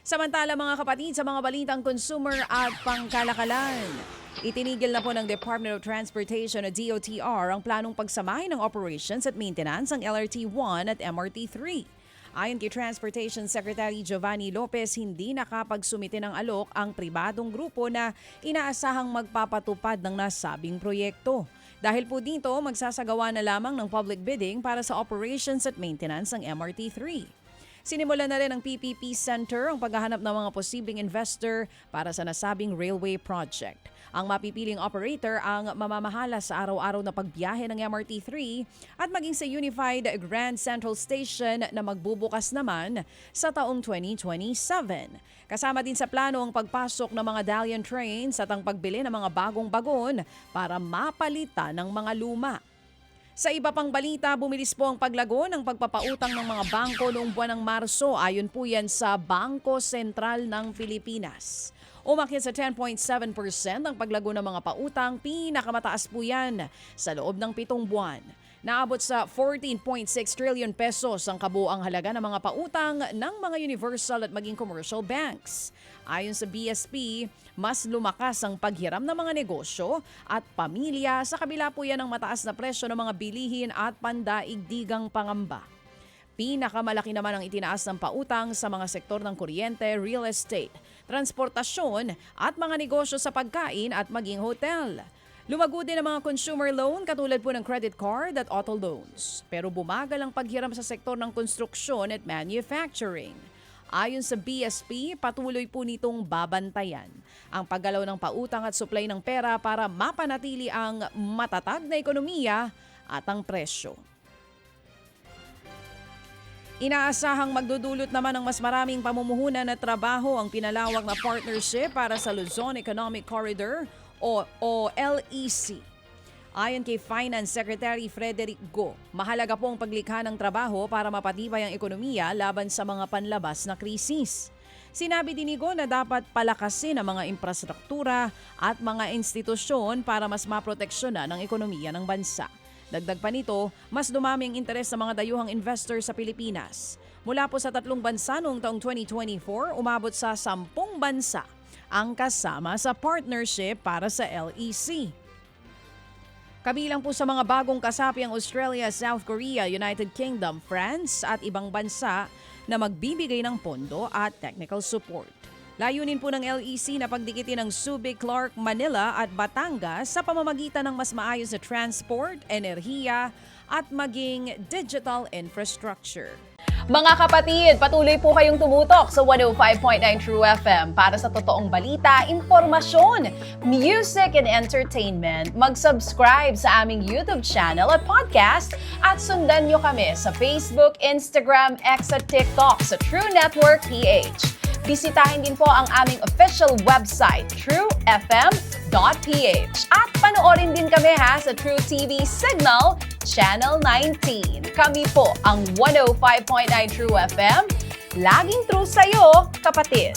Samantala mga kapatid, sa mga balitang consumer at pangkalakalan, itinigil na po ng Department of Transportation o DOTR ang planong pagsamahin ng operations at maintenance ng LRT-1 at MRT-3. Ayon kay Transportation Secretary Giovanni Lopez, hindi nakapagsumite ng alok ang pribadong grupo na inaasahang magpapatupad ng nasabing proyekto. Dahil po dito, magsasagawa na lamang ng public bidding para sa operations at maintenance ng MRT-3. Sinimulan na rin ng PPP Center ang paghahanap ng mga posibleng investor para sa nasabing railway project. Ang mapipiling operator ang mamamahala sa araw-araw na pagbiyahe ng MRT-3 at maging sa Unified Grand Central Station na magbubukas naman sa taong 2027. Kasama din sa plano ang pagpasok ng mga Dalian trains at ang pagbili ng mga bagong bagon para mapalitan ng mga luma. Sa iba pang balita, bumilis po ang paglago ng pagpapautang ng mga bangko noong buwan ng Marso. Ayon po yan sa Bangko Sentral ng Pilipinas. Umakyat sa 10.7% ang paglago ng mga pautang, pinakamataas po yan sa loob ng 7 buwan. Naabot sa 14.6 trillion pesos ang kabuuang halaga ng mga pautang ng mga universal at maging commercial banks. Ayon sa BSP, mas lumakas ang paghiram ng mga negosyo at pamilya sa kabila po yan ng mataas na presyo ng mga bilihin at pandaigdigang pangamba. Pinakamalaki naman ang itinaas ng pautang sa mga sektor ng kuryente, real estate, transportasyon at mga negosyo sa pagkain at maging hotel. Lumago din ang mga consumer loan katulad po ng credit card at auto loans. Pero bumagal ang paghiram sa sektor ng konstruksyon at manufacturing. Ayon sa BSP, patuloy po nitong babantayan ang paggalaw ng pautang at supply ng pera para mapanatili ang matatag na ekonomiya at ang presyo. Inaasahang magdudulot naman ng mas maraming pamumuhunan at trabaho ang pinalawak na partnership para sa Luzon Economic Corridor o LEC. Ayon kay Finance Secretary Frederick Go, mahalaga po ang paglikha ng trabaho para mapatibay ang ekonomiya laban sa mga panlabas na krisis. Sinabi din ni Go na dapat palakasin ang mga infrastruktura at mga institusyon para mas maproteksyonan ang ekonomiya ng bansa. Dagdag pa nito, mas dumami ang interes sa mga dayuhang investor sa Pilipinas. Mula po sa 3 bansa noong taong 2024, umabot sa 10 bansa ang kasama sa partnership para sa LEC. Kabilang po sa mga bagong kasapi ang Australia, South Korea, United Kingdom, France at ibang bansa na magbibigay ng pondo at technical support. Layunin po ng LEC na pagdikitin ng Subic, Clark, Manila at Batangas sa pamamagitan ng mas maayos na transport, enerhiya at maging digital infrastructure. Mga kapatid, patuloy po kayong tumutok sa 105.9 True FM para sa totoong balita, impormasyon, music and entertainment. Mag-subscribe sa aming YouTube channel at podcast at sundan nyo kami sa Facebook, Instagram, X at TikTok sa True Network PH. Bisitahin din po ang aming official website, truefm.ph. At panoorin din kami sa True TV Signal, Channel 19. Kami po ang 105.9 True FM. Laging true sa'yo, kapatid.